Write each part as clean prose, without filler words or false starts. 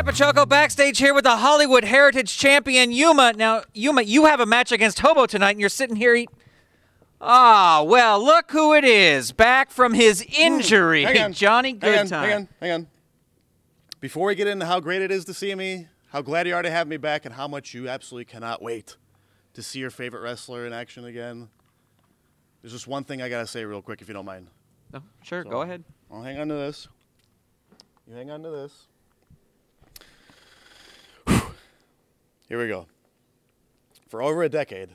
Pachoco backstage here with the Hollywood Heritage Champion, Yuma. Now, Yuma, you have a match against Hobo tonight, and you're sitting here well, look who it is. Back from his injury, Johnny Goodtime. Hang on. Before we get into how great it is to see me, how glad you are to have me back, and how much you absolutely cannot wait to see your favorite wrestler in action again, there's just one thing I got to say real quick, if you don't mind. Oh, sure, go ahead. I'll hang on to this. You hang on to this. Here we go. For over a decade,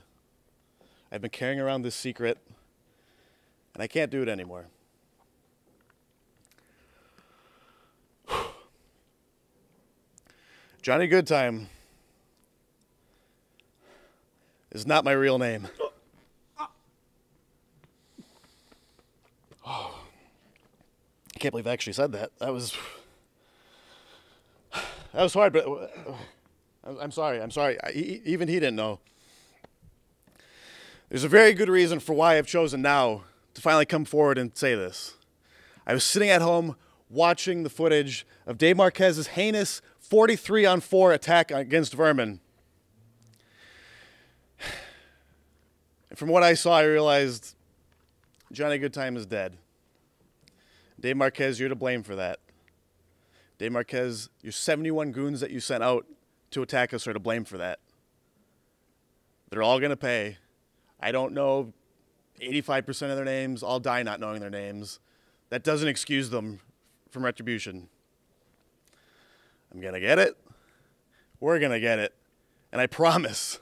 I've been carrying around this secret, and I can't do it anymore. Johnny Goodtime is not my real name. I can't believe I actually said that. That was hard, but I'm sorry. Even he didn't know. There's a very good reason for why I've chosen now to finally come forward and say this. I was sitting at home watching the footage of Dave Marquez's heinous 43-on-4 attack against Vermin. And from what I saw, I realized Johnny Goodtime is dead. Dave Marquez, you're to blame for that. Dave Marquez, your 71 goons that you sent out to attack us are to blame for that. They're all going to pay. I don't know 85% of their names. I'll die not knowing their names. That doesn't excuse them from retribution. I'm going to get it. We're going to get it. And I promise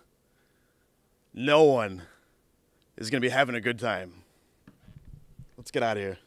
no one is going to be having a good time. Let's get out of here.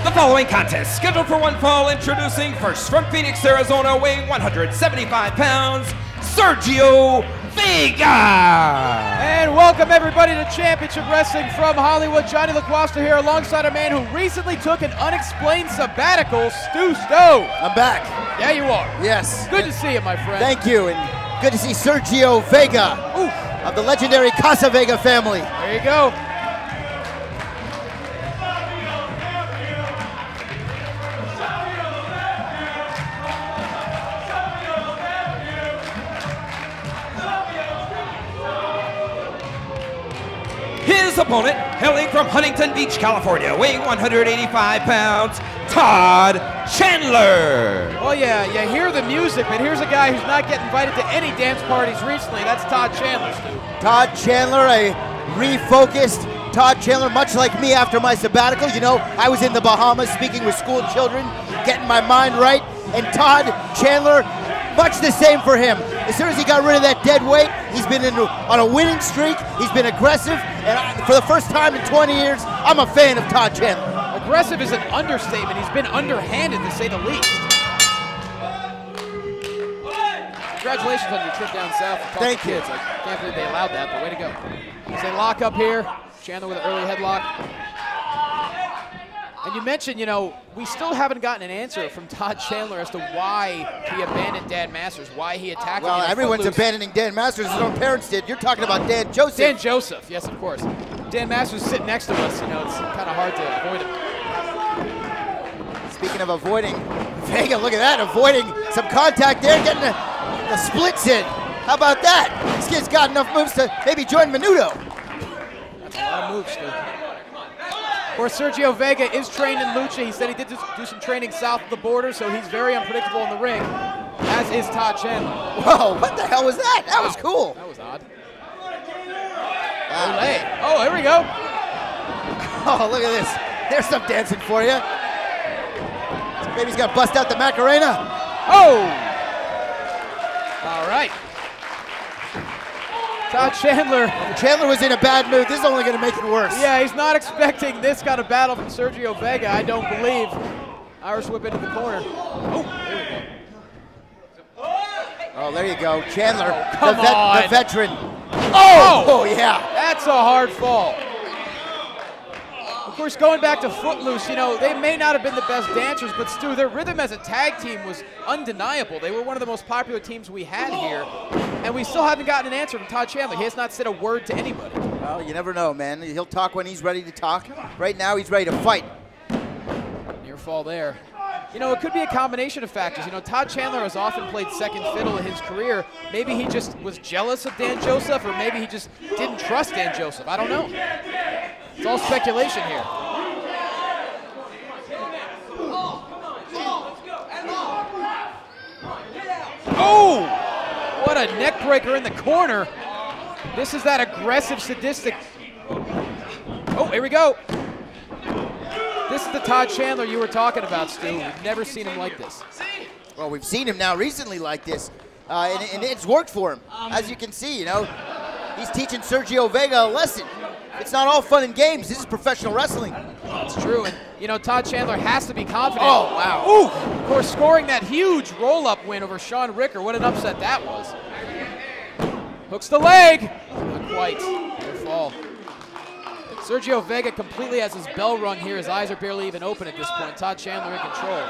The following contest, scheduled for one fall, introducing first from Phoenix, Arizona, weighing 175 pounds, Sergio Vega! And welcome everybody to Championship Wrestling from Hollywood. Johnny LaQuasta here alongside a man who recently took an unexplained sabbatical, Stu Stowe. I'm back. Yeah, you are. Yes. Good to see you, my friend. Thank you, and good to see Sergio Vega of the legendary Casa Vega family. There you go. His opponent, hailing from Huntington Beach, California, weighing 185 pounds, Todd Chandler. Oh yeah, you hear the music, but here's a guy who's not getting invited to any dance parties recently. That's Todd Chandler, Stu. Todd Chandler, a refocused Todd Chandler, much like me after my sabbatical. You know, I was in the Bahamas speaking with school children, getting my mind right, and Todd Chandler, much the same for him. As soon as he got rid of that dead weight, he's been on a winning streak. He's been aggressive, and for the first time in 20 years, I'm a fan of Todd Chandler. Aggressive is an understatement. He's been underhanded, to say the least. Congratulations on your trip down south. Thank you. Kids. I can't believe they allowed that, but way to go. As they lock up here, Chandler with an early headlock. And you mentioned, you know, we still haven't gotten an answer from Todd Chandler as to why he abandoned Dan Masters, why he attacked him. Well, everyone's abandoning Dan Masters. His own parents did. You're talking about Dan Joseph. Dan Joseph, yes, of course. Dan Masters is sitting next to us. You know, it's kind of hard to avoid him. Speaking of avoiding, Vega, look at that, avoiding some contact there, getting the splits in. How about that? This kid's got enough moves to maybe join Menudo. That's a lot of moves, Stu. Of course, Sergio Vega is trained in lucha. He said he did do some training south of the border, so he's very unpredictable in the ring, as is Todd Chandler. Whoa, what the hell was that? That was cool. That was odd. Oh, here we go. Oh, look at this. There's some dancing for you. This baby's got to bust out the Macarena. Oh! All right. Todd Chandler. Chandler was in a bad mood. This is only going to make it worse. Yeah, he's not expecting this kind of battle from Sergio Vega, I don't believe. Irish whip into the corner. Oh, there we go. Oh, there you go. Chandler, come on. the veteran. Oh! Yeah. That's a hard fall. Of course, going back to Footloose, you know, they may not have been the best dancers, but Stu, their rhythm as a tag team was undeniable. They were one of the most popular teams we had here, and we still haven't gotten an answer from Todd Chandler. He has not said a word to anybody. Well, you never know, man. He'll talk when he's ready to talk. Right now, he's ready to fight. Near fall there. You know, it could be a combination of factors. You know, Todd Chandler has often played second fiddle in his career. Maybe he just was jealous of Dan Joseph, or maybe he just didn't trust Dan Joseph. I don't know. It's all speculation here. Oh! What a neck breaker in the corner. This is that aggressive, sadistic. Oh, here we go. This is the Todd Chandler you were talking about, Stu. We've never seen him like this. Well, we've seen him now recently like this, and it's worked for him. As you can see, you know, he's teaching Sergio Vega a lesson. It's not all fun and games. This is professional wrestling. That's true, and you know, Todd Chandler has to be confident. Oh, wow. Ooh, of course, scoring that huge roll-up win over Sean Ricker. What an upset that was. Hooks the leg. Not quite. Good fall. Sergio Vega completely has his bell rung here. His eyes are barely even open at this point. Todd Chandler in control.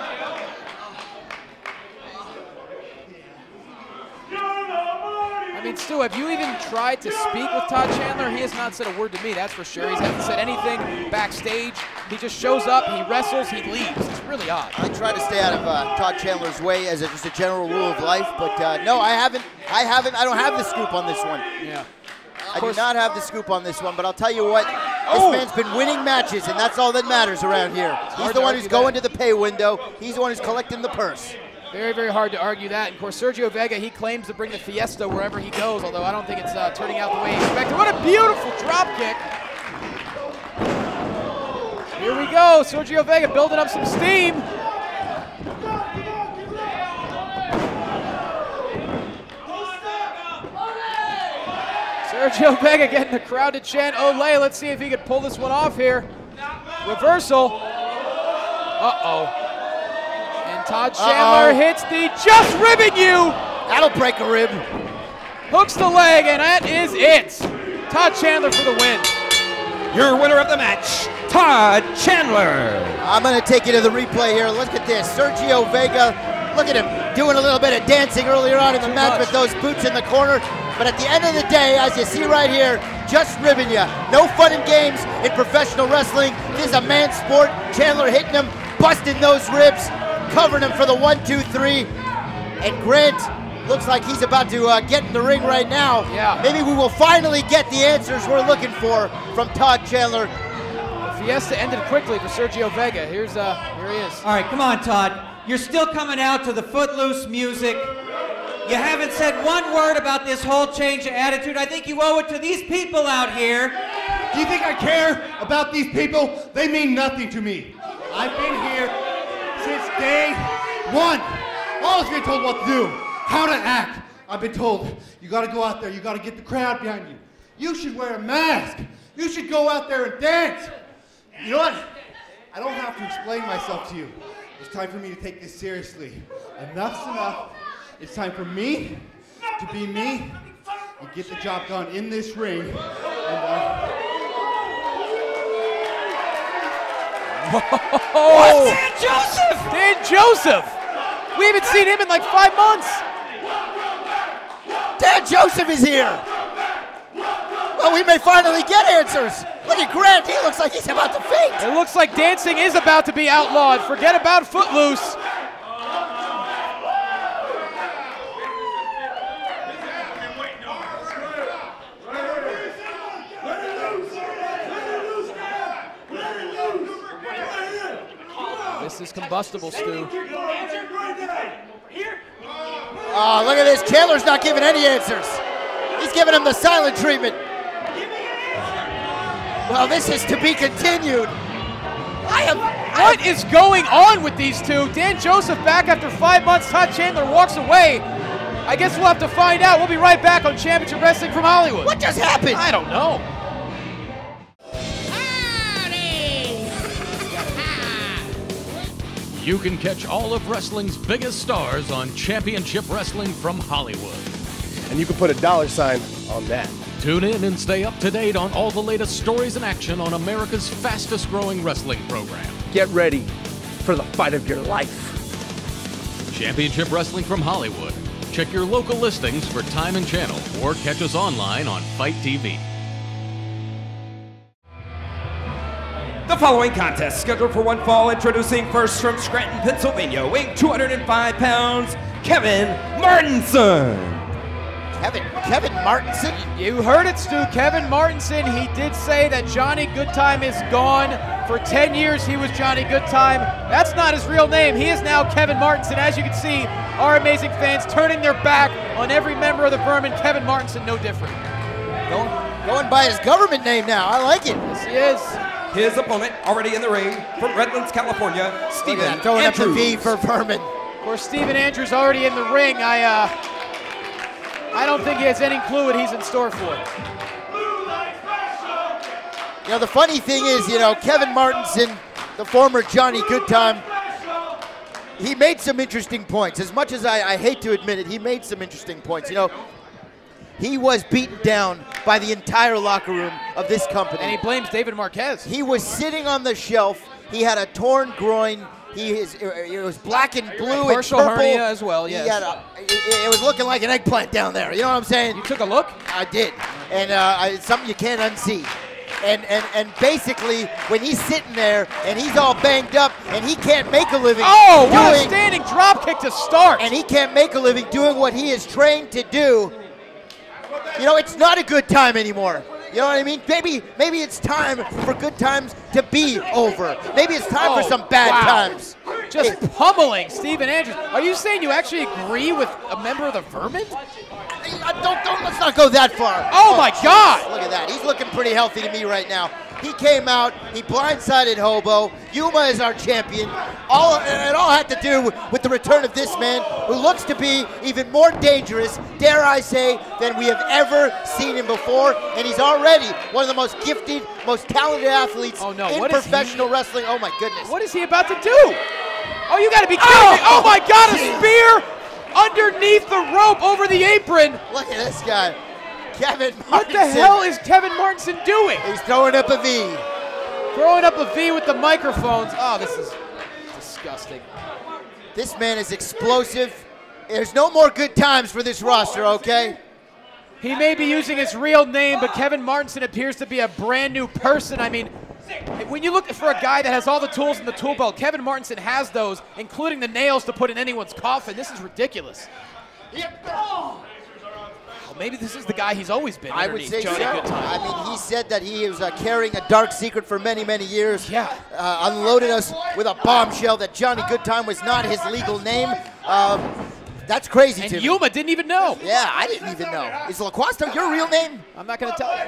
I mean, Stu, have you even tried to speak with Todd Chandler? He has not said a word to me, that's for sure. He hasn't said anything backstage. He just shows up, he wrestles, he leaves. It's really odd. I try to stay out of Todd Chandler's way as just a general rule of life, but no, I haven't. I don't have the scoop on this one. Yeah. I do not have the scoop on this one, but I'll tell you what, this man's been winning matches, and that's all that matters around here. He's the one who's going to the pay window. He's the one who's collecting the purse. Very, very hard to argue that. And of course, Sergio Vega, he claims to bring the fiesta wherever he goes, although I don't think it's turning out the way he expected. What a beautiful drop kick. Here we go, Sergio Vega building up some steam. Sergio Vega getting the crowd to chant Olay. Let's see if he can pull this one off here. Reversal. Uh-oh. And Todd Chandler hits the just ribbing you. That'll break a rib. Hooks the leg, and that is it. Todd Chandler for the win. Your winner of the match, Todd Chandler. I'm going to take you to the replay here. Look at this. Sergio Vega, look at him doing a little bit of dancing earlier on in the match with those boots in the corner. But at the end of the day, as you see right here, just ribbing you. No fun and games in professional wrestling. This is a man's sport. Chandler hitting him, busting those ribs, covering him for the 1, 2, 3. And Grant looks like he's about to get in the ring right now. Yeah. Maybe we will finally get the answers we're looking for from Todd Chandler. The fiesta ended quickly for Sergio Vega. Here he is. All right, come on, Todd. You're still coming out to the Footloose music. You haven't said one word about this whole change of attitude. I think you owe it to these people out here. Do you think I care about these people? They mean nothing to me. I've been here since day one. Always been told what to do, how to act. I've been told, you gotta go out there, you gotta get the crowd behind you. You should wear a mask. You should go out there and dance. You know what? I don't have to explain myself to you. It's time for me to take this seriously. Enough's enough. It's time for me to be me and get the job done in this ring. And, Whoa! Dan Joseph! Dan Joseph! We haven't seen him in like 5 months. Dan Joseph is here. Well, we may finally get answers. Look at Grant. He looks like he's about to faint. It looks like dancing is about to be outlawed. Forget about Footloose. This is combustible, Stu. Oh, look at this. Chandler's not giving any answers. He's giving him the silent treatment. Well, this is to be continued. What is going on with these two? Dan Joseph back after 5 months. Todd Chandler walks away. I guess we'll have to find out. We'll be right back on Championship Wrestling from Hollywood. What just happened? I don't know. You can catch all of wrestling's biggest stars on Championship Wrestling from Hollywood. And you can put a $sign on that. Tune in and stay up to date on all the latest stories and action on America's fastest growing wrestling program. Get ready for the fight of your life. Championship Wrestling from Hollywood. Check your local listings for time and channel or catch us online on Fight TV. The following contest scheduled for one fall, introducing first from Scranton, Pennsylvania, weighing 205 pounds, Kevin Martinson. Kevin Martinson? You heard it, Stu. Kevin Martinson. He did say that Johnny Goodtime is gone. For 10 years, he was Johnny Goodtime. That's not his real name. He is now Kevin Martinson. As you can see, our amazing fans turning their back on every member of the Vermin. Kevin Martinson, no different. Going by his government name now. I like it. Yes, he is. His opponent, already in the ring, from Redlands, California, Steven throwing up the Andrews. V for Vermin. Of course, Steven Andrews already in the ring. I don't think he has any clue what he's in store for. You know, the funny thing is, Kevin Martinson, the former Johnny Goodtime, he made some interesting points. As much as I hate to admit it, he made some interesting points. He was beaten down by the entire locker room of this company. And he blames David Marquez. He was sitting on the shelf. He had a torn groin. It was black and blue and partial purple. hernia as well, yes. It was looking like an eggplant down there. You know what I'm saying? You took a look? I did. And it's something you can't unsee. And basically, when he's sitting there and he's all banged up and he can't make a living. Oh, what a standing drop kick to start. And he can't make a living doing what he is trained to do. It's not a good time anymore. You know what I mean? Maybe it's time for good times to be over. Maybe it's time for some bad times. Just pummeling Steven Andrews. Are you saying you actually agree with a member of the Vermin? Let's not go that far. Oh my God! Look at that. He's looking pretty healthy to me right now. He came out, he blindsided Hobo. Yuma is our champion. It all had to do with the return of this man, who looks to be even more dangerous, dare I say, than we have ever seen him before. And he's already one of the most gifted, most talented athletes in professional wrestling. Oh my goodness. What is he about to do? Oh, you gotta be kidding me. Oh my God, a spear underneath the rope over the apron. Look at this guy. Kevin Martinson. What the hell is Kevin Martinson doing? He's throwing up a V. Throwing up a V with the microphones. Oh, this is disgusting. This man is explosive. There's no more good times for this roster, okay? He may be using his real name, but Kevin Martinson appears to be a brand new person. I mean, when you look for a guy that has all the tools in the tool belt, Kevin Martinson has those, including the nails to put in anyone's coffin. This is ridiculous. Maybe this is the guy he's always been. I would say Johnny so. Goodtime. I mean, he said that he was carrying a dark secret for many, many years. Yeah. Unloaded us with a bombshell that Johnny Goodtime was not his legal name. That's crazy to me. And Yuma didn't even know. Yeah, I didn't even know. Is LaQuasto your real name? I'm not going to tell you.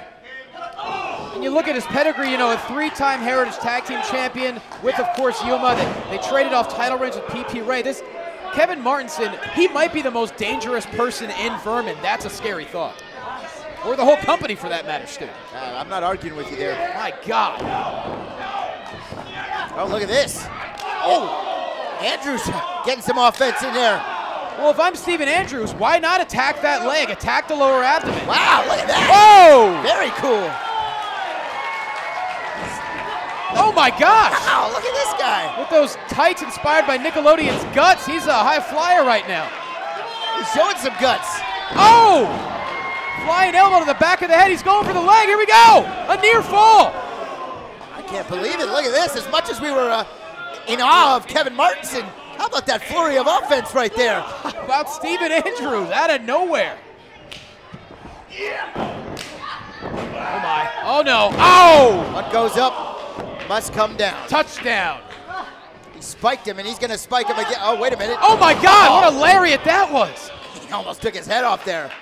And you look at his pedigree, a three-time Heritage Tag Team Champion with, of course, Yuma. They traded off title reigns with P.P. Ray. Kevin Martinson, he might be the most dangerous person in Vermin. That's a scary thought. Or the whole company, for that matter, Stu. I'm not arguing with you there. My God. Oh, look at this. Oh, Andrews getting some offense in there. Well, if I'm Steven Andrews, why not attack that leg? Attack the lower abdomen. Wow, look at that. Whoa! Very cool. Oh my gosh! Wow, look at this guy. With those tights inspired by Nickelodeon's guts, he's a high flyer right now. He's showing some guts. Oh! Flying elbow to the back of the head. He's going for the leg. Here we go. A near fall. I can't believe it. Look at this. As much as we were in awe of Kevin Martinson, how about that flurry of offense right there? How about Steven Andrews out of nowhere? Oh my. Oh no. Oh! What goes up must come down. Touchdown. He spiked him, and he's going to spike him again. Oh, wait a minute. Oh my God, what a lariat that was. He almost took his head off there.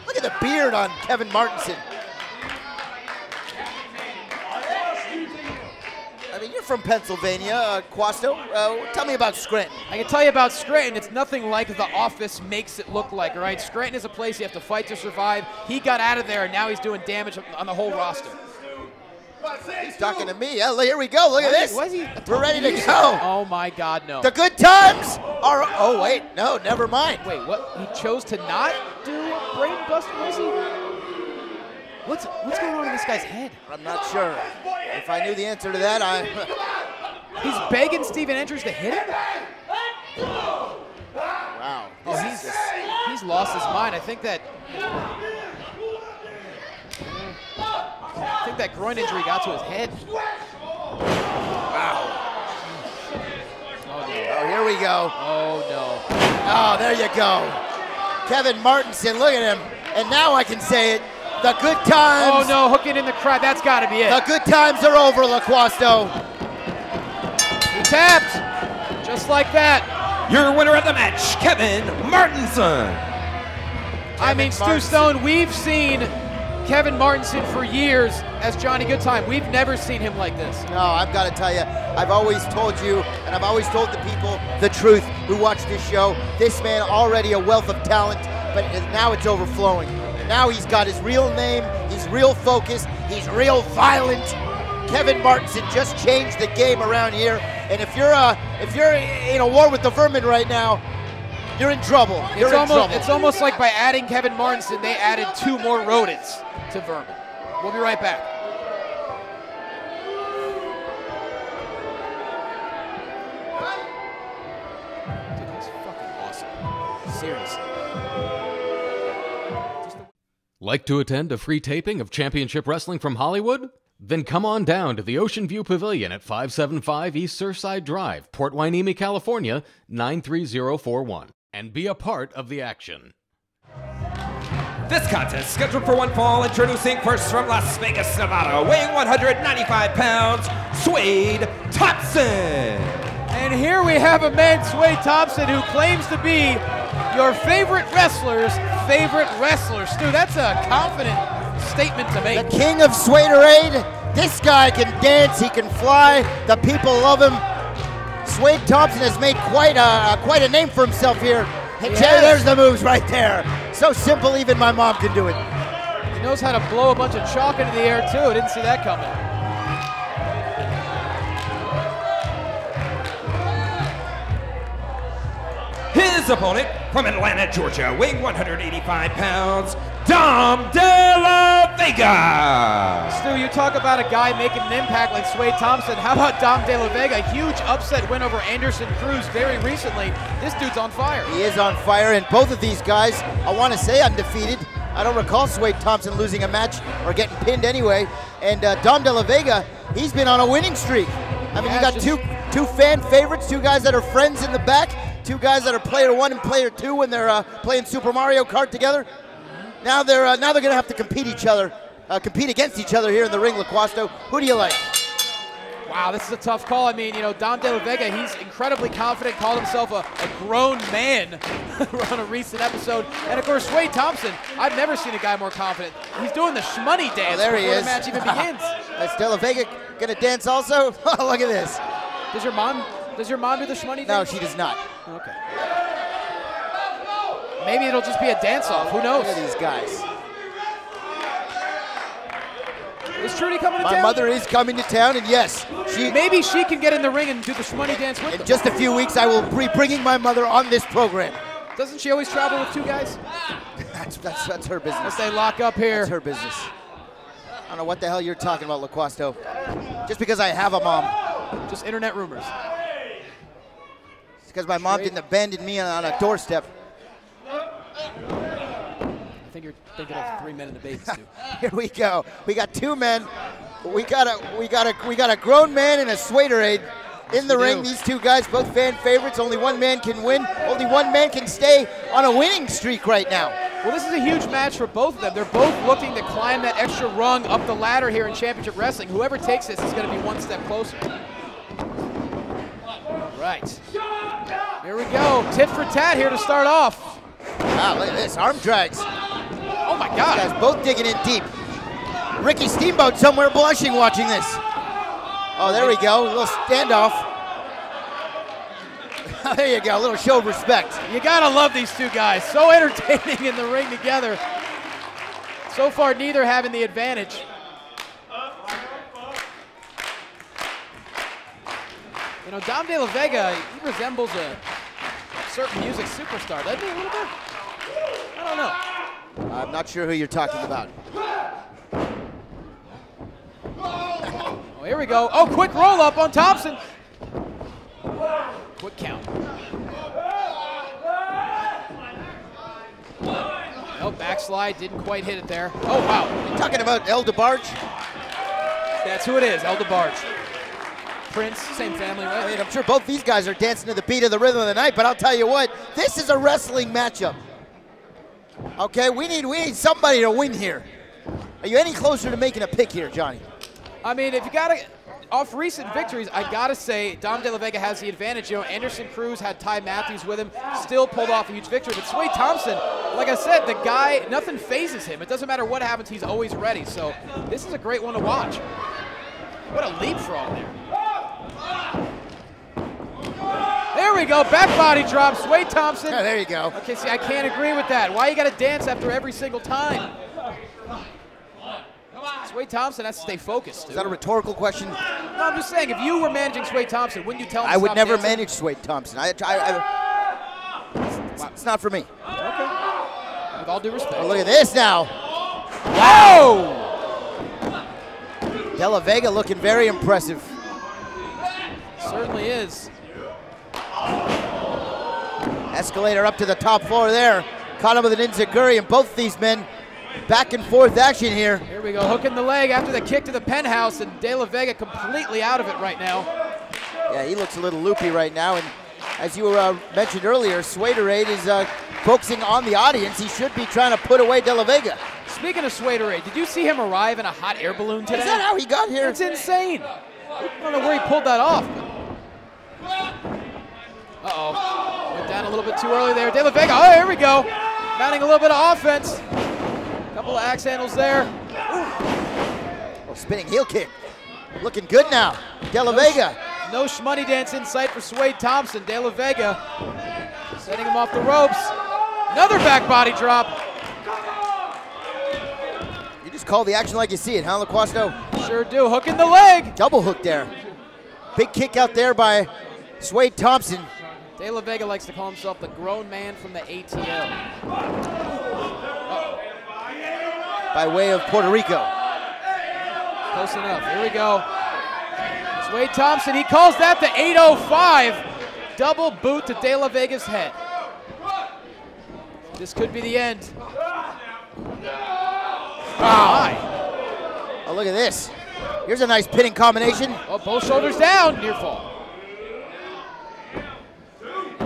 Look at the beard on Kevin Martinson. I mean, you're from Pennsylvania, Quasto. Tell me about Scranton. I can tell you about Scranton. It's nothing like The Office makes it look like, all right? Scranton is a place you have to fight to survive. He got out of there, and now he's doing damage on the whole roster. He's talking to me. Yeah, here we go. Look at this. We're ready to go. Oh my God, no. The good times are. Oh wait, no, never mind. Wait, what? He chose to not do a brain buster, was he? What's going on in this guy's head? I'm not sure. If I knew the answer to that, He's begging Steven Andrews to hit him? Wow. Oh, he's lost his mind. I think that groin injury got to his head. Wow. Oh, here we go. Oh, no. Oh, there you go. Kevin Martinson, look at him. And now I can say it. The good times. Oh, no, hooking in the crowd. That's got to be it. The good times are over, LaQuasto. He tapped. Just like that. Your winner of the match, Kevin Martinson. I mean, Stu Stone, we've seen Kevin Martinson for years as Johnny Goodtime. We've never seen him like this. No, I've got to tell you, I've always told you, and I've always told the people the truth who watch this show. This man already a wealth of talent, but now it's overflowing. Now he's got his real name, he's real focused, he's real violent. Kevin Martinson just changed the game around here, and if you're in a war with the vermin right now, you're in trouble. It's almost like by adding Kevin Martinson, they added 2 more rodents to vermin. We'll be right back. Dude, he's fucking awesome. Seriously. Like to attend a free taping of Championship Wrestling from Hollywood? Then come on down to the Ocean View Pavilion at 575 East Surfside Drive, Port Hueneme, California, 93041, and be a part of the action. This contest scheduled for one fall, introducing first from Las Vegas, Nevada, weighing 195 pounds, Swade Thompson. And here we have a man, Swade Thompson, who claims to be your favorite wrestler's favorite wrestler. Stu, that's a confident statement to make. The king of Swaderade. This guy can dance, he can fly, the people love him. Swade Thompson has made quite a name for himself here. And there's the moves right there. So simple, even my mom can do it. He knows how to blow a bunch of chalk into the air too. I didn't see that coming. His opponent from Atlanta, Georgia, weighing 185 pounds, Dom De La Vega. Stu, you talk about a guy making an impact like Swade Thompson. How about Dom De La Vega? Huge upset win over Anderson Cruz very recently. This dude's on fire. He is on fire, and both of these guys, I want to say, undefeated. I don't recall Swade Thompson losing a match or getting pinned anyway. And Dom De La Vega, he's been on a winning streak. I mean, you got two fan favorites, 2 guys that are friends in the back, 2 guys that are player 1 and player 2 when they're playing Super Mario Kart together. Now they're going to have to compete against each other here in the ring. LaQuasto, who do you like? Wow, this is a tough call. I mean, Dom De La Vega, he's incredibly confident, called himself a grown man on a recent episode. And of course, Swade Thompson, I've never seen a guy more confident. He's doing the shmoney dance there before he is. The match even begins. Is De La Vega going to dance also? Look at this. Does your mom do the shmoney dance? No, she does not. Okay. Maybe it'll just be a dance-off. Who knows? Look at these guys. Is Trudy coming to town? My mother is coming to town, and yes, maybe she can get in the ring and do the shmoney dance with them. In just a few weeks, I will be bringing my mother on this program. Doesn't she always travel with 2 guys? That's her business. Unless they lock up here. That's her business. I don't know what the hell you're talking about, LaQuasto. Just because I have a mom. Just internet rumors. It's because my mom didn't abandon me on a doorstep. I think you're thinking of 3 men and a baby, Stu. Here we go. We got 2 men. We got a grown man and a Swaderade in the ring. These 2 guys, both fan favorites. Only 1 man can win. Only 1 man can stay on a winning streak right now. Well, this is a huge match for both of them. They're both looking to climb that extra rung up the ladder here in Championship Wrestling. Whoever takes this is going to be 1 step closer. Right. Here we go. Tit for tat here to start off. Wow, look at this. Arm drags. Oh, my God. These guys both digging in deep. Ricky Steamboat somewhere blushing watching this. Oh, there we go. A little standoff. There you go. A little show of respect. You got to love these 2 guys. So entertaining in the ring together. So far, neither having the advantage. You know, Dom De La Vega, he resembles a certain music superstar, doesn't he, a little bit? I don't know. I'm not sure who you're talking about. Oh, here we go. Oh, quick roll up on Thompson. Quick count. No, backslide, didn't quite hit it there. Oh, wow. You're talking about El DeBarge? That's who it is, El DeBarge. Prince, same family, right? I mean, I'm sure both these guys are dancing to the beat of the rhythm of the night, but I'll tell you what, this is a wrestling matchup. Okay, we need somebody to win here. Are you any closer to making a pick here, Johnny? I mean, if you gotta, off recent victories, I gotta say Dom De La Vega has the advantage. You know, Anderson Cruz had Ty Matthews with him, still pulled off a huge victory. But Sway Thompson, like I said, the guy, nothing phases him. It doesn't matter what happens, he's always ready. So this is a great one to watch. What a leapfrog there. There we go, back body drop, Sway Thompson. Yeah, there you go. Okay, see, I can't agree with that. Why you gotta dance after every single time? Sway Thompson has to stay focused. Is that a rhetorical question? No, I'm just saying, if you were managing Sway Thompson, wouldn't you tell him to I would stop never dancing? manage Sway Thompson. It's not for me. Okay. With all due respect. Oh, look at this now. Whoa! De La Vega looking very impressive. Certainly is. Escalator up to the top floor there. Caught him with an enziguri, and both these men back and forth action here. Here we go, hooking the leg after the kick to the penthouse, and De La Vega completely out of it right now. Yeah, he looks a little loopy right now, and as you mentioned earlier, Swaderade is focusing on the audience. He should be trying to put away De La Vega. Speaking of Swaderade, did you see him arrive in a hot air balloon today? Is that how he got here? It's insane. I don't know where he pulled that off. Uh-oh. Went down a little bit too early there. De La Vega, oh, here we go. Mounting a little bit of offense. Couple of axe handles there. Oh, spinning heel kick. Looking good now. De La Vega. No shmoney dance in sight for Sway Thompson. De La Vega setting him off the ropes. Another back body drop. You just call the action like you see it, huh, LaQuasto? Sure do. Hooking the leg. Double hook there. Big kick out there by Sway Thompson. De La Vega likes to call himself the grown man from the ATL. By way of Puerto Rico. Close enough. Here we go. Sway Thompson, he calls that the 805. Double boot to De La Vega's head. This could be the end. Oh, look at this. Here's a nice pinning combination. Oh, both shoulders down. Near fall.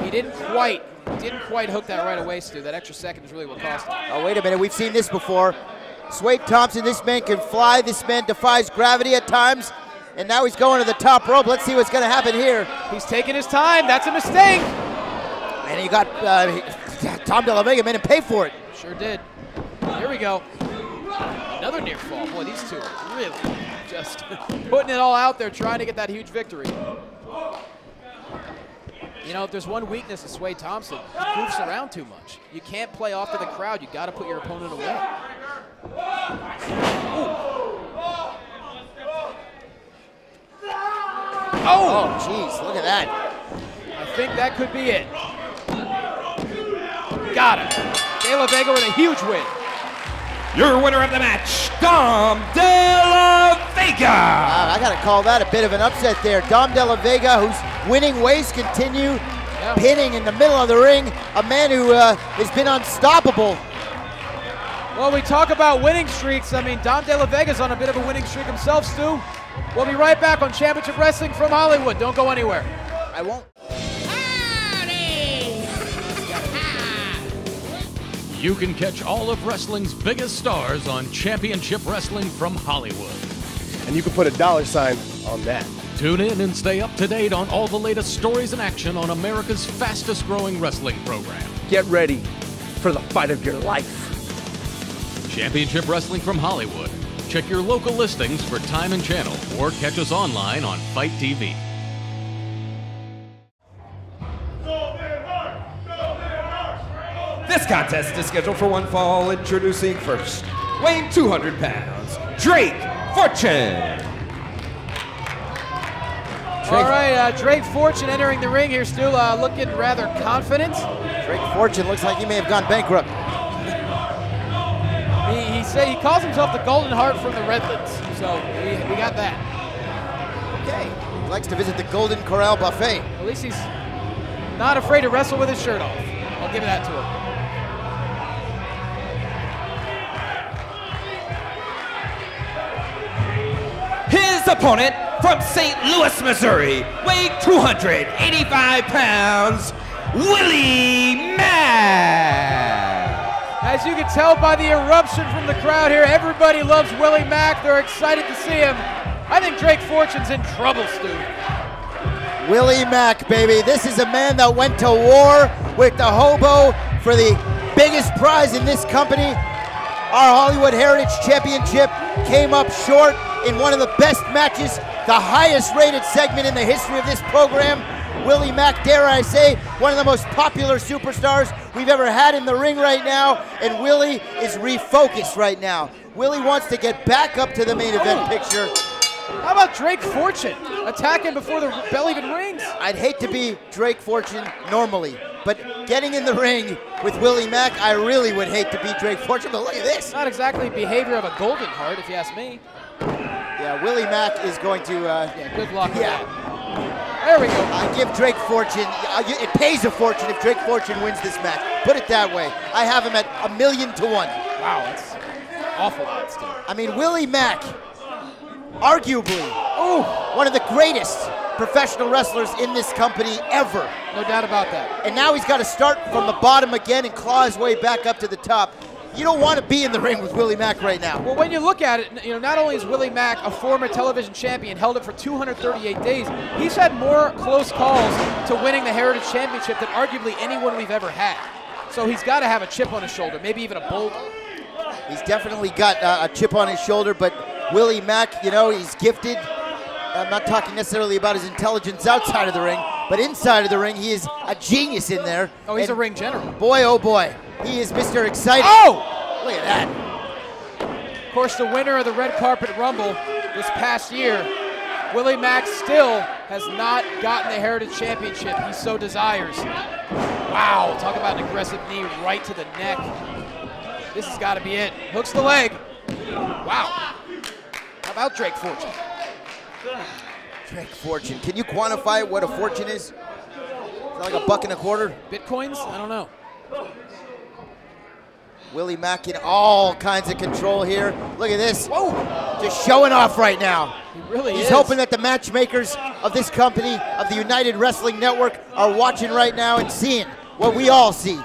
He didn't quite hook that right away, Stu. That extra second is really what cost him. Oh, wait a minute. We've seen this before. Sway Thompson, this man can fly. This man defies gravity at times. And now he's going to the top rope. Let's see what's going to happen here. He's taking his time. That's a mistake. And he got Tom De La Vega made him pay for it. Sure did. Here we go. Another near fall. Boy, these two are really just putting it all out there, trying to get that huge victory. You know, if there's one weakness of Sway Thompson, he goofs around too much. You can't play off to the crowd. You got to put your opponent away. Oh, jeez, look at that. I think that could be it. Got him. De La Vega with a huge win. Your winner of the match, Dom De La Vega. I got to call that a bit of an upset there. Dom De La Vega, whose winning ways continue, pinning in the middle of the ring, a man who has been unstoppable. Well, we talk about winning streaks. I mean, Dom De La Vega's on a bit of a winning streak himself, Stu. We'll be right back on Championship Wrestling from Hollywood. Don't go anywhere. I won't. You can catch all of wrestling's biggest stars on Championship Wrestling from Hollywood. And you can put a $sign on that. Tune in and stay up to date on all the latest stories and action on America's fastest growing wrestling program. Get ready for the fight of your life. Championship Wrestling from Hollywood. Check your local listings for time and channel, or catch us online on Fight TV. This contest is scheduled for one fall. Introducing first, weighing 200 pounds, Drake Fortune. All right, Drake Fortune entering the ring here, still looking rather confident. Drake Fortune looks like he may have gone bankrupt. He calls himself the Golden Heart from the Redlands, so we got that. Okay, he likes to visit the Golden Corral Buffet. At least he's not afraid to wrestle with his shirt off. I'll give that to him. His opponent from St. Louis, Missouri, weighing 285 pounds, Willie Mack. As you can tell by the eruption from the crowd here, everybody loves Willie Mack. They're excited to see him. I think Drake Fortune's in trouble, Stu. Willie Mack, baby. This is a man that went to war with the Hobo for the biggest prize in this company. Our Hollywood Heritage Championship came up short in one of the best matches, the highest rated segment in the history of this program. Willie Mack, dare I say, one of the most popular superstars we've ever had in the ring right now, and Willie is refocused right now. Willie wants to get back up to the main event picture. How about Drake Fortune attacking before the bell even rings? I'd hate to be Drake Fortune normally, but getting in the ring with Willie Mack, I really would hate to be Drake Fortune, but look at this. Not exactly behavior of a Golden Heart, if you ask me. Yeah, Willie Mack is going to... yeah, good luck with yeah. that. There we go. I give Drake Fortune, it pays a fortune if Drake Fortune wins this match. Put it that way. I have him at 1,000,000 to 1. Wow, that's awful odds, too. I mean, Willie Mack, arguably, one of the greatest professional wrestlers in this company ever. No doubt about that. And now he's got to start from the bottom again and claw his way back up to the top. You don't want to be in the ring with Willie Mack right now. Well, when you look at it, not only is Willie Mack a former television champion, held it for 238 days, he's had more close calls to winning the Heritage Championship than arguably anyone we've ever had. So he's got to have a chip on his shoulder, maybe even a boulder. He's definitely got a chip on his shoulder, but Willie Mack, he's gifted. I'm not talking necessarily about his intelligence outside of the ring, but inside of the ring, he is a genius in there. Oh, he's a ring general. Boy, oh boy, he is Mr. Exciting. Oh! Look at that. Of course, the winner of the Red Carpet Rumble this past year, Willie Mack, still has not gotten the Heritage Championship he so desires. Wow, talk about an aggressive knee right to the neck. This has got to be it. Hooks the leg. Wow. How about Drake Fortune? Drake Fortune. Can you quantify what a fortune is? Is that like $1.25? Bitcoins? I don't know. Willie Mack in all kinds of control here. Look at this. Whoa. Just showing off right now. He really is. He's hoping that the matchmakers of this company, of the United Wrestling Network, are watching right now and seeing what we all see.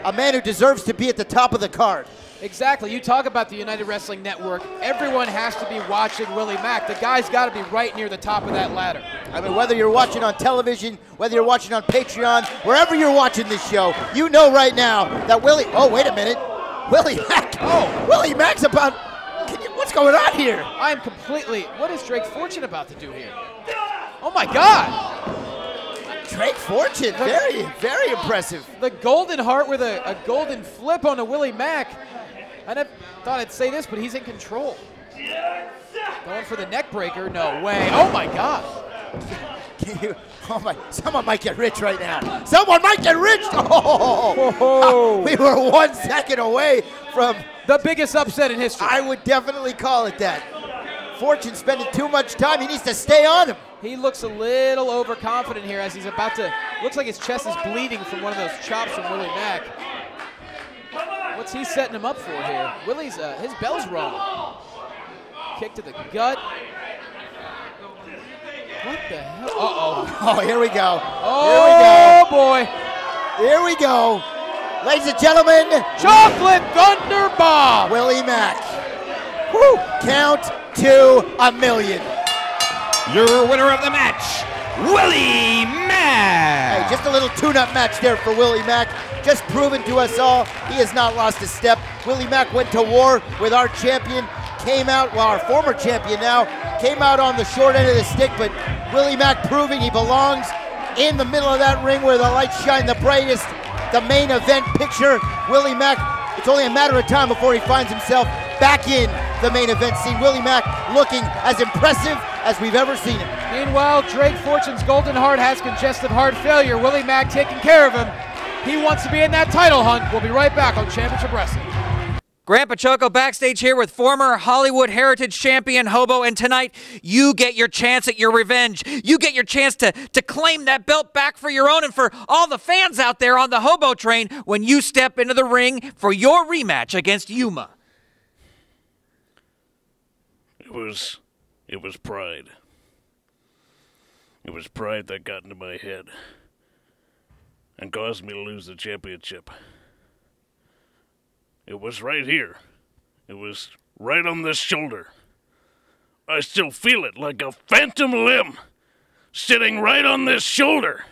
A man who deserves to be at the top of the card. Exactly. You talk about the United Wrestling Network. Everyone has to be watching Willie Mack. The guy's got to be right near the top of that ladder. I mean, whether you're watching on television, whether you're watching on Patreon, wherever you're watching this show, you know right now that Willie... Oh, wait a minute. Willie Mack. Oh, Willie Mack's about... What's going on here? I am completely... What is Drake Fortune about to do here? Oh, my God. Drake Fortune, very, very impressive. The Golden Heart with a golden flip on a Willie Mack. I never thought I'd say this, but he's in control. Going for the neck breaker. No way. Oh, my God. Someone might get rich right now. Someone might get rich. Oh, we were 1 second away from the biggest upset in history. I would definitely call it that. Fortune spending too much time. He needs to stay on him. He looks a little overconfident here as he's about to, looks like his chest is bleeding from one of those chops from Willie Mack. What's he setting him up for here? Willie's, his bell's rolling. Kick to the gut. What the hell? Uh-oh. Oh, here we go. Oh, boy. Here we go. Ladies and gentlemen. Chocolate Thunder Bomb. Willie Mack. Woo. Count to 1,000,000. Your winner of the match, Willie Mack. Hey, just a little tune-up match there for Willie Mack. Just proving to us all he has not lost a step. Willie Mack went to war with our champion, came out, well, our former champion now, came out on the short end of the stick, but Willie Mack proving he belongs in the middle of that ring where the lights shine the brightest, the main event picture. Willie Mack, it's only a matter of time before he finds himself back in the main event scene. Willie Mack looking as impressive as we've ever seen him. Meanwhile, Drake Fortune's Golden Heart has congestive heart failure. Willie Mack taking care of him. He wants to be in that title hunt. We'll be right back on Championship Wrestling. Grant Pachoco backstage here with former Hollywood Heritage Champion Hobo, and tonight you get your chance at your revenge. You get your chance to claim that belt back for your own and for all the fans out there on the Hobo train when you step into the ring for your rematch against Yuma. It was pride. It was pride that got into my head and caused me to lose the championship. It was right here. It was right on this shoulder. I still feel it like a phantom limb sitting right on this shoulder.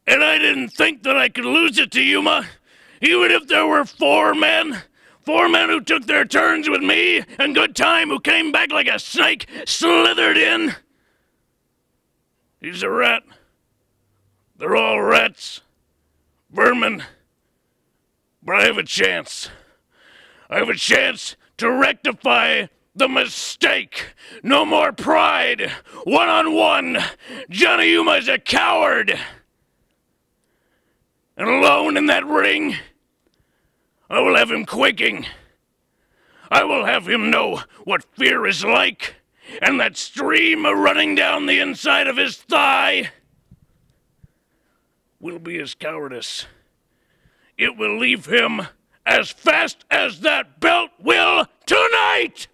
And I didn't think that I could lose it to Yuma, even if there were four men who took their turns with me, and Good Time, who came back like a snake, slithered in. He's a rat. They're all rats. Vermin. But I have a chance. I have a chance to rectify the mistake. No more pride. One-on-one. Johnny Yuma is a coward. And alone in that ring, I will have him quaking. I will have him know what fear is like, and that stream running down the inside of his thigh will be his cowardice. It will leave him as fast as that belt will tonight!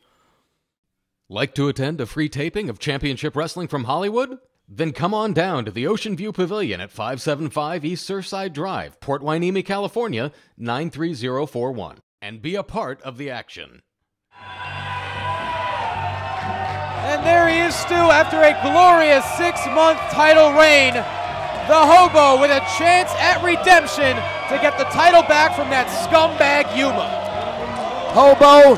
Like to attend a free taping of Championship Wrestling from Hollywood? Then come on down to the Ocean View Pavilion at 575 East Surfside Drive, Port Hueneme, California, 93041, and be a part of the action. And there he is, Stu, after a glorious 6-month title reign. The Hobo with a chance at redemption to get the title back from that scumbag Yuma. Hobo,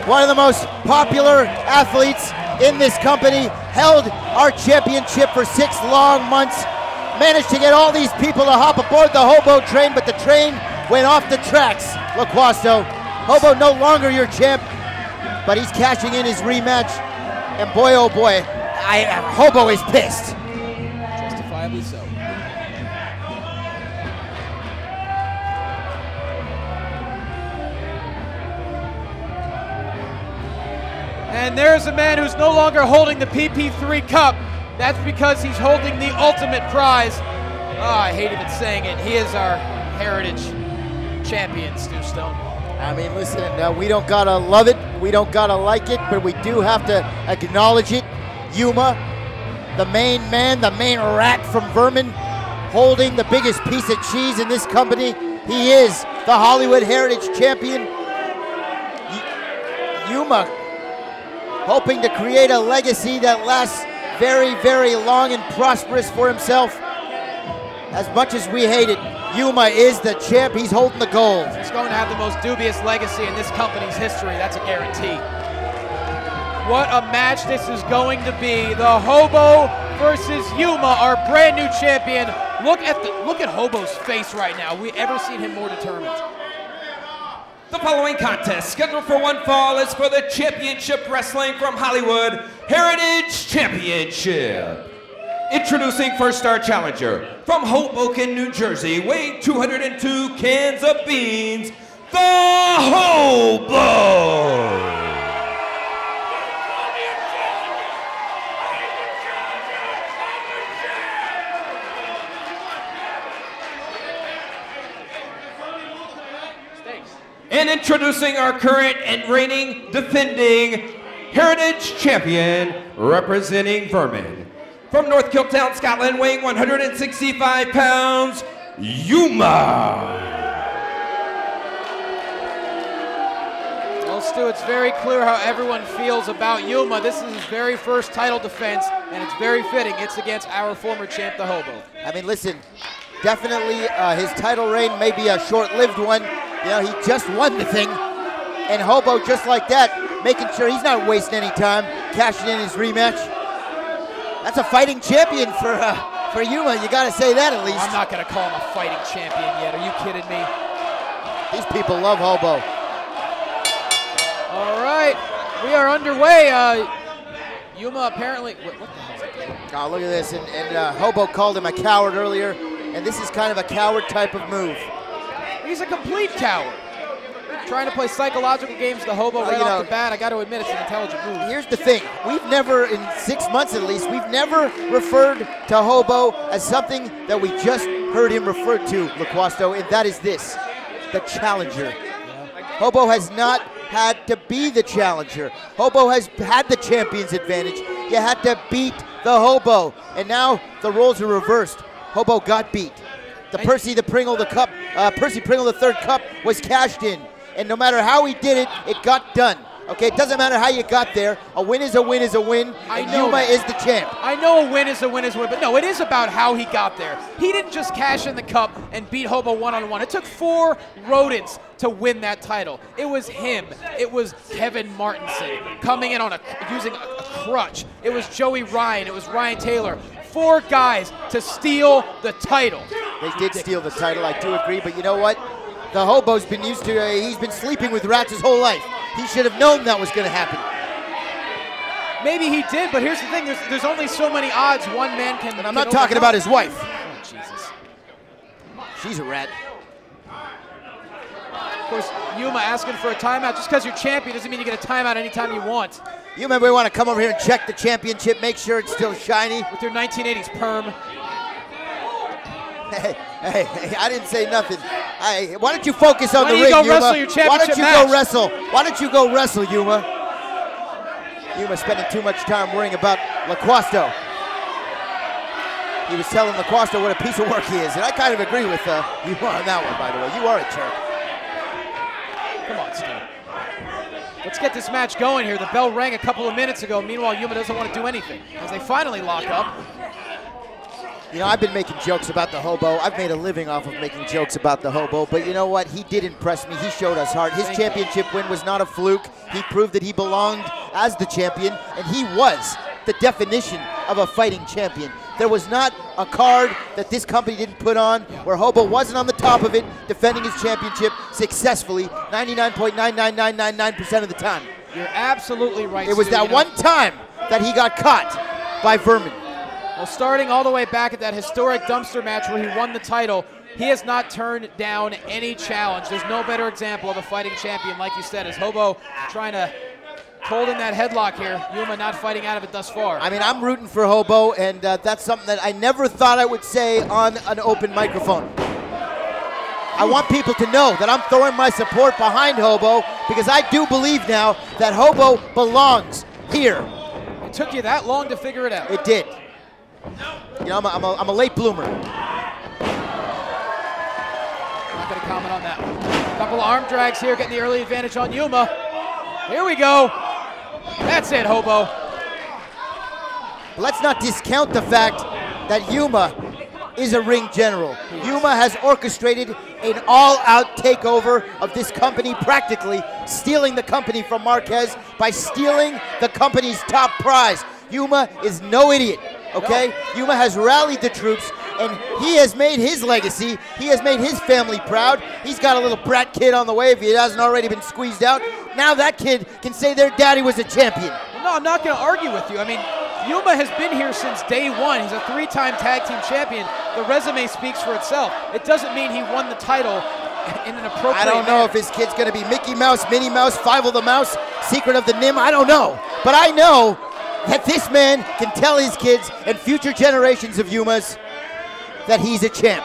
one of the most popular athletes in this company, held our championship for 6 long months, managed to get all these people to hop aboard the Hobo train, but the train went off the tracks, Laquasto. Hobo no longer your champ, but he's cashing in his rematch, and boy, oh boy, Hobo is pissed. Justifiably so. And there's a man who's no longer holding the PP3 Cup. That's because he's holding the ultimate prize. Oh, I hate even saying it. He is our heritage champion, Stu Stone. I mean, listen, we don't gotta love it, we don't gotta like it, but we do have to acknowledge it. Yuma, the main man, the main rat from Vermin, holding the biggest piece of cheese in this company. He is the Hollywood Heritage Champion. Yuma, hoping to create a legacy that lasts very, very long and prosperous for himself. As much as we hate it, Yuma is the champ. He's holding the gold. He's going to have the most dubious legacy in this company's history. That's a guarantee. What a match this is going to be. The Hobo versus Yuma, our brand new champion. Look at Hobo's face right now. We ever seen him more determined? The following contest, scheduled for one fall, is for the Championship Wrestling from Hollywood Heritage Championship. Introducing first star challenger from Hoboken, New Jersey, weighing 202 cans of beans, the Hobo. And introducing our current and reigning defending Heritage Champion, representing Vermin. From North Kiltown, Scotland, weighing 165 pounds, Yuma. Well, Stu, it's very clear how everyone feels about Yuma. This is his very first title defense, and it's very fitting. It's against our former champ, the Hobo. I mean, listen, definitely his title reign may be a short-lived one. You know, he just won the thing, and Hobo, just like that, making sure he's not wasting any time, cashing in his rematch. That's a fighting champion for Yuma. You got to say that at least. I'm not going to call him a fighting champion yet. Are you kidding me? These people love Hobo. All right, we are underway. Yuma apparently, what the hell's he doing? Oh, look at this. And Hobo called him a coward earlier, and this is kind of a coward type of move. He's a complete coward. Trying to play psychological games to Hobo right off the bat. I got to admit, it's an intelligent move. Here's the thing. We've never, in 6 months at least, we've never referred to Hobo as something that we just heard him refer to, LaQuasto, and that is this, the challenger. Hobo has not had to be the challenger. Hobo has had the champion's advantage. You had to beat the Hobo, and now the roles are reversed. Hobo got beat. The Percy Pringle the third cup was cashed in. And no matter how he did it, it got done. Okay, it doesn't matter how you got there. A win is a win is a win, and Yuma is the champ. I know a win is a win is a win, but no, it is about how he got there. He didn't just cash in the cup and beat Hobo one-on-one. It took 4 rodents to win that title. It was him. It was Kevin Martinson coming in on using a crutch. It was Joey Ryan. It was Ryan Taylor. 4 guys to steal the title. They did steal the title, I do agree, but you know what? The Hobo's been used to, he's been sleeping with rats his whole life. He should have known that was going to happen. Maybe he did, but here's the thing. There's only so many odds one man can. And I'm not talking about his wife. Oh, Jesus. She's a rat. Of course, Yuma asking for a timeout. Just because you're champion doesn't mean you get a timeout anytime you want. Yuma, we want to come over here and check the championship, make sure it's still shiny. With your 1980s perm. Hey, I didn't say nothing. Why don't you focus on the ring, Yuma? Why don't you match? go wrestle? Why don't you go wrestle, Yuma? Yuma spending too much time worrying about LaQuasto. He was telling LaQuasto what a piece of work he is, and I kind of agree with Yuma on that one, by the way. You are a jerk. Come on, Steve. Let's get this match going here. The bell rang a couple of minutes ago. Meanwhile, Yuma doesn't want to do anything as they finally lock up. You know, I've been making jokes about the Hobo. I've made a living off of making jokes about the Hobo, but you know what? He did impress me. He showed us heart. His championship win was not a fluke. He proved that he belonged as the champion, and he was the definition of a fighting champion. There was not a card that this company didn't put on where Hobo wasn't on the top of it, defending his championship successfully 99.99999% of the time. You're absolutely right, It was that one time that he got caught by Vermin. Well, starting all the way back at that historic dumpster match where he won the title, he has not turned down any challenge. There's no better example of a fighting champion, like you said, as Hobo trying to hold in that headlock here. Yuma not fighting out of it thus far. I mean, I'm rooting for Hobo, and that's something that I never thought I would say on an open microphone. I want people to know that I'm throwing my support behind Hobo because I do believe now that Hobo belongs here. It took you that long to figure it out. It did. You know, I'm a late bloomer. Not going to comment on that one. A couple of arm drags here, getting the early advantage on Yuma. Here we go. That's it, Hobo. Let's not discount the fact that Yuma is a ring general. Yuma has orchestrated an all-out takeover of this company, practically stealing the company from Marquez by stealing the company's top prize. Yuma is no idiot. Okay? Yuma has rallied the troops, and he has made his legacy. He has made his family proud. He's got a little brat kid on the way if he hasn't already been squeezed out. Now that kid can say their daddy was a champion. Well, no, I'm not going to argue with you. I mean, Yuma has been here since day one. He's a 3-time tag team champion. The resume speaks for itself. It doesn't mean he won the title in an appropriate I don't know if his kid's going to be Mickey Mouse, Minnie Mouse, Fievel the Mouse, Secret of the Nim. I don't know. But I know that this man can tell his kids and future generations of Yumas that he's a champ.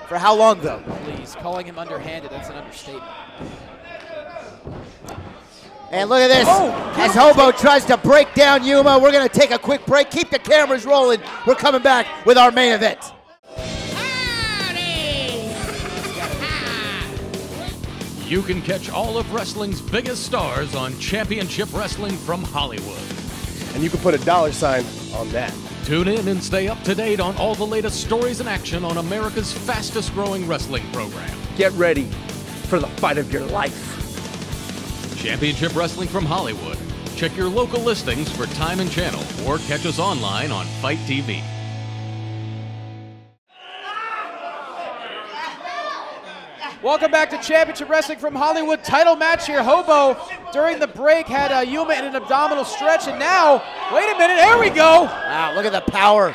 For how long, though? Please, calling him underhanded, that's an understatement. And look at this. As Hobo tries to break down Yuma, we're going to take a quick break. Keep the cameras rolling. We're coming back with our main event. You can catch all of wrestling's biggest stars on Championship Wrestling from Hollywood. And you can put a $sign on that. Tune in and stay up to date on all the latest stories and action on America's fastest growing wrestling program. Get ready for the fight of your life. Championship Wrestling from Hollywood. Check your local listings for time and channel or catch us online on Fight TV. Welcome back to Championship Wrestling from Hollywood. Title match here. Hobo, during the break, had Yuma in an abdominal stretch, and now, wait a minute, there we go. Wow, look at the power.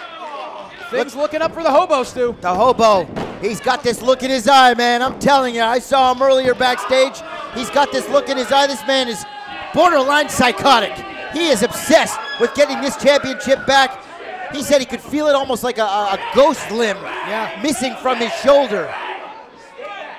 Things looking up for the Hobo, Stu. The Hobo, he's got this look in his eye, man. I'm telling you, I saw him earlier backstage. He's got this look in his eye. This man is borderline psychotic. He is obsessed with getting this championship back. He said he could feel it almost like a ghost limb missing from his shoulder.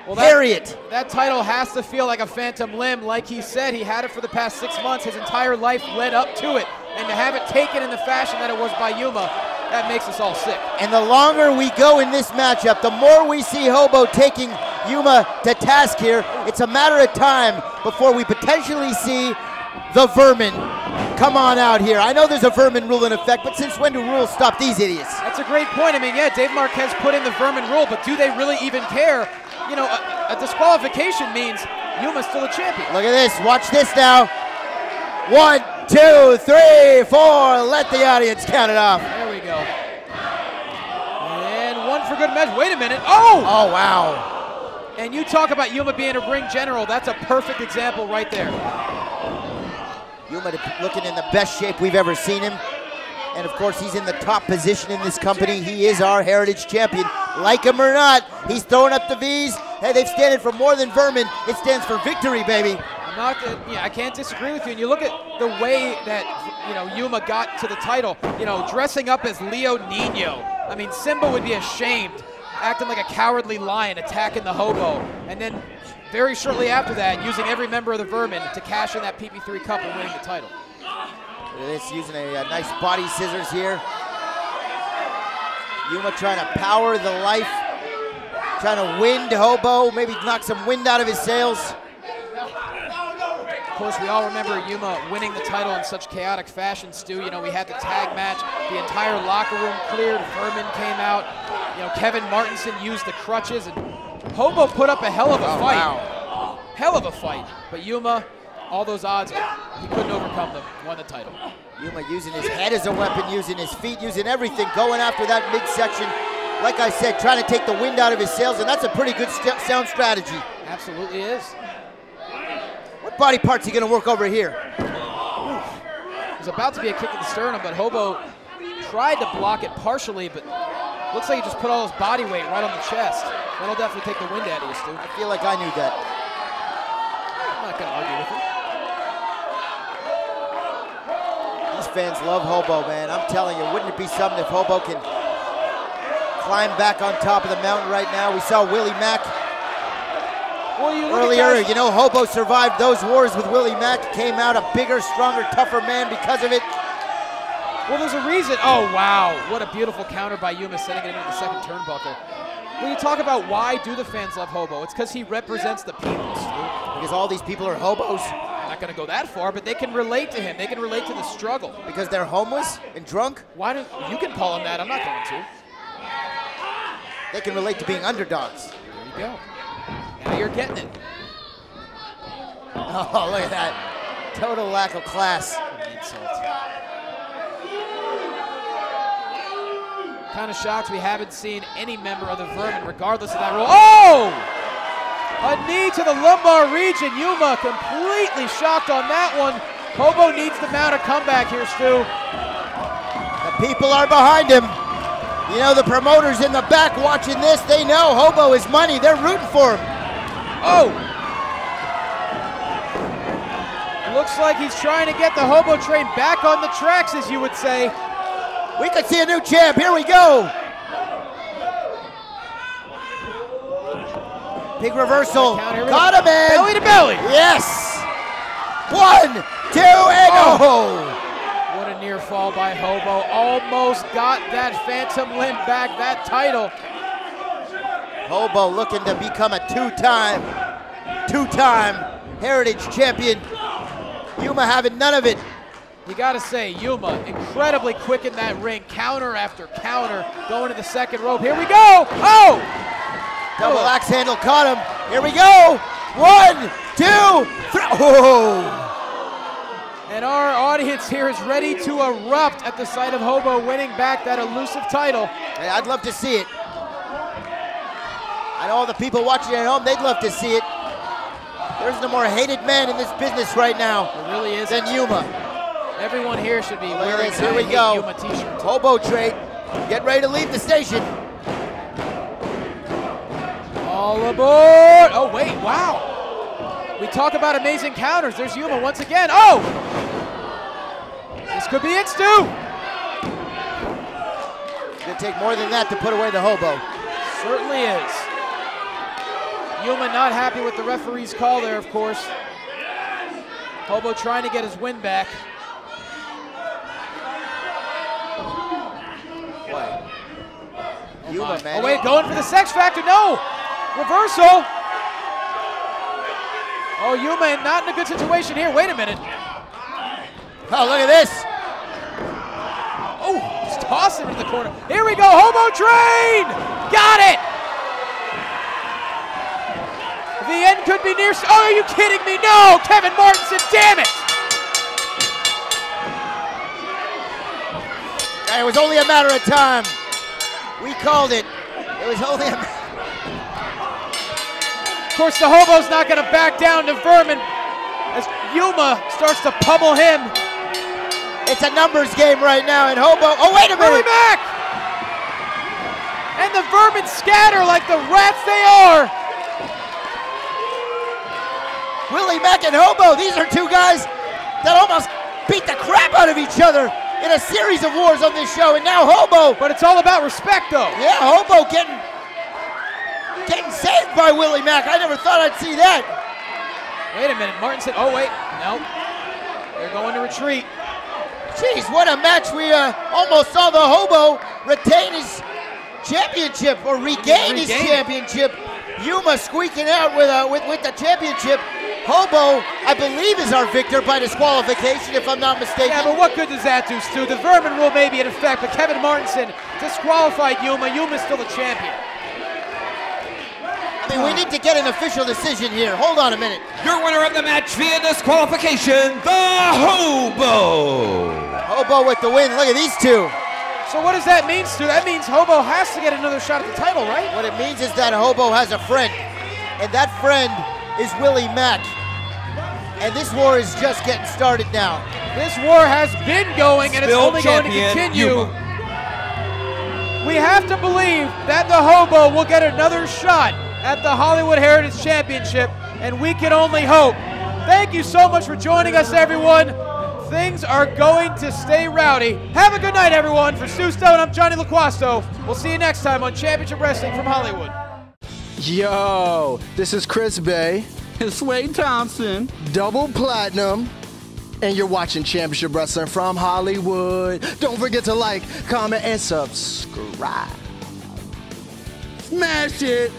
Well, Harriet. That title has to feel like a phantom limb. Like he said, he had it for the past 6 months. His entire life led up to it. And to have it taken in the fashion that it was by Yuma, that makes us all sick. And the longer we go in this matchup, the more we see Hobo taking Yuma to task here. It's a matter of time before we potentially see the Vermin come on out here. I know there's a Vermin rule in effect, but since when do rules stop these idiots? That's a great point. I mean, yeah, Dave Marquez put in the Vermin rule, but do they really even care? You know, a disqualification means Yuma's still a champion. Look at this. Watch this now. 1, 2, 3, 4. Let the audience count it off. There we go. And one for good measure. Wait a minute. Oh! Oh, wow. And you talk about Yuma being a ring general. That's a perfect example right there. Yuma looking in the best shape we've ever seen him. And, of course, he's in the top position in this company. He is our Heritage Champion. Like him or not, he's throwing up the V's. Hey, they've standing for more than Vermin. It stands for victory, baby. I can't disagree with you. And you look at the way that, Yuma got to the title, dressing up as Leo Nino. I mean, Simba would be ashamed, acting like a cowardly lion, attacking the Hobo. And then very shortly after that, using every member of the Vermin to cash in that PP3 Cup and winning the title. Look at this, using a nice body scissors here. Yuma trying to power the life, trying to wind Hobo, maybe knock some wind out of his sails. Of course, we all remember Yuma winning the title in such chaotic fashion, Stu. We had the tag match, the entire locker room cleared, Vermin came out, Kevin Martinson used the crutches, and Hobo put up a hell of a fight. Wow. Hell of a fight, but Yuma, all those odds, he couldn't overcome them, won the title. Yuma using his head as a weapon, using his feet, using everything, going after that midsection. Like I said, trying to take the wind out of his sails, and that's a pretty good sound strategy. Absolutely is. What body part's he gonna work over here? There's about to be a kick to the sternum, but Hobo tried to block it partially, but looks like he just put all his body weight right on the chest. That'll definitely take the wind out of you, Stu. I feel like I knew that. I'm not gonna argue with it. These fans love Hobo, man. I'm telling you, wouldn't it be something if Hobo can climb back on top of the mountain right now? We saw Willie Mack earlier. Hobo survived those wars with Willie Mack, came out a bigger, stronger, tougher man because of it. Well, there's a reason. Oh, wow. What a beautiful counter by Yuma, sending it into the second turnbuckle. When you talk about why do the fans love Hobo, it's because he represents the people, Stu. Because all these people are hobos. I'm not going to go that far, but they can relate to him. They can relate to the struggle. Because they're homeless and drunk? Why don't you can call him that? I'm not going to. They can relate to being underdogs. There you go. Now you're getting it. Oh, look at that. Total lack of class. Kind of shocked we haven't seen any member of the Vermin, regardless of that rule. Oh! A knee to the lumbar region. Yuma completely shocked on that one. Hobo needs to mount a comeback here, Stu. The people are behind him. The promoters in the back watching this, they know Hobo is money. They're rooting for him. Oh! Looks like he's trying to get the Hobo train back on the tracks, as you would say. We could see a new champ. Here we go. Big reversal. Got him in. Belly to belly. Yes. 1, 2, and oh. What a near fall by Hobo. Almost got that phantom limb back, that title. Hobo looking to become a two-time Heritage Champion. Yuma having none of it. You gotta say, Yuma, incredibly quick in that ring, counter after counter, going to the second rope. Here we go! Oh! Double axe handle caught him. Here we go! 1, 2, 3. Oh! And our audience here is ready to erupt at the sight of Hobo winning back that elusive title. Hey, I'd love to see it. I know all the people watching at home, they'd love to see it. There's no more hated man in this business right now. It really is. Than Yuma. Everyone here should be wearing this. Here we go. Yuma t-shirt. Hobo trade. Get ready to leave the station. All aboard! Oh, wait, wow. We talk about amazing counters. There's Yuma once again. Oh! This could be it, Stu. It's going to take more than that to put away the Hobo. Certainly is. Yuma not happy with the referee's call there, of course. Hobo trying to get his win back. Boy. Yuma, man. Oh, wait, going for the sex factor. No! Reversal. Oh, Yuma not in a good situation here. Wait a minute. Oh, look at this. Oh, just toss it in the corner. Here we go, Hobo train! Got it! The end could be near. Oh, are you kidding me? No, Kevin Martinson, damn it! And it was only a matter of time. We called it. It was only a matter. Of course, the Hobo's not going to back down to Vermin as Yuma starts to pummel him. It's a numbers game right now, and Hobo. Oh, wait a minute! Back! And the Vermin scatter like the rats they are. Willie Mack and Hobo, these are two guys that almost beat the crap out of each other in a series of wars on this show, and now Hobo. But it's all about respect, though. Yeah, Hobo getting saved by Willie Mack. I never thought I'd see that. Wait a minute, Martin said, oh wait, no. They're going to retreat. Jeez, what a match. We almost saw the Hobo retain his championship or regain his championship. Yuma squeaking out with the championship. Hobo, I believe, is our victor by disqualification, if I'm not mistaken. Yeah, but what good does that do, Stu? The Vermin rule may be in effect, but Kevin Martinson disqualified Yuma. Yuma's still the champion. I mean, we need to get an official decision here. Hold on a minute. Your winner of the match via disqualification, the Hobo. Hobo with the win. Look at these two. So what does that mean, Stu? That means Hobo has to get another shot at the title, right? What it means is that Hobo has a friend, and that friend is Willie Mack. And this war is just getting started now. This war has been going, and it's only going to continue. Yuma. We have to believe that the Hobo will get another shot at the Hollywood Heritage Championship, and we can only hope. Thank you so much for joining us, everyone. Things are going to stay rowdy. Have a good night, everyone. For Stu Stone, I'm Johnny LaQuasto. We'll see you next time on Championship Wrestling from Hollywood. Yo, this is Chris Bay. It's Wade Thompson. Double platinum. And you're watching Championship Wrestling from Hollywood. Don't forget to like, comment, and subscribe. Smash it.